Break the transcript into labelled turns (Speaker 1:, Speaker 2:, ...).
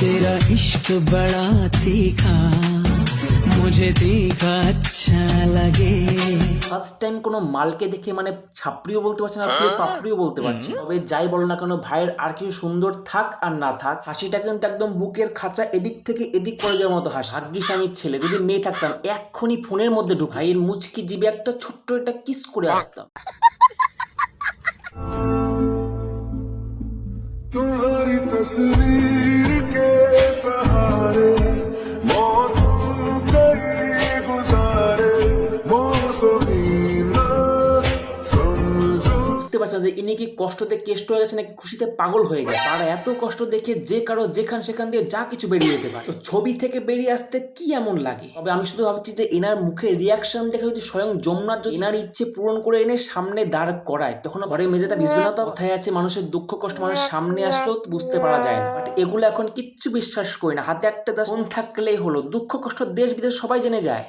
Speaker 1: तेरा इश्क बड़ा तीखा मुझे तीखा अच्छा लगे।
Speaker 2: ফার্স্ট টাইম কোনো মালকে দেখে মানে ছাপড়িও বলতে পারছে না, ফুল পাপড়িও বলতে পারছি না। তবে যাই বলো না কেন, ভাইয়ের আর কিছু সুন্দর থাক আর না থাক, হাসিটা কিন্তু একদম বুকের খাঁচা এদিক থেকে এদিক করে যাওয়ার মতো হাসি। ভাগ্যিস আমি ছেলে, যদি মেয়ে থাকতাম এক্ষুনি ফোনের মধ্যে ঢুক ভাইয়ের মুচকি জিবে একটা ছোট্ট একটা কিস করে আসতাম।
Speaker 3: तुम्हारी तस्वीर के सहारे मौसम कई गुजारे मौसमी ना समझो।
Speaker 2: বুঝতে পারছি না যে ইনি কি কষ্টতে কেষ্ট হয়ে গেছে নাকি খুশিতে পাগল হয়ে গেছে। আর এত কষ্ট দেখে যে কারো যেখান সেখান দিয়ে যা কিছু বেরিয়ে যেতে পারে, তো ছবি থেকে বেরিয়ে আসতে কি এমন লাগে। তবে আমি শুধু ভাবছি যে এনার মুখে রিয়াকশন দেখে যদি স্বয়ং যমুনাথ যদি এনার ইচ্ছে পূরণ করে এনে সামনে দাঁড় করায়, তখন ঘরে মেঝেটা ভিজবে না। তো কথায় আছে মানুষের দুঃখ কষ্ট মানুষের সামনে আসলেও বুঝতে পারা যায় না, বাট এগুলো এখন কিচ্ছু বিশ্বাস করি না। হাতে একটা ফোন থাকলেই হলো, দুঃখ কষ্ট দেশ বিদেশ সবাই জেনে যায়।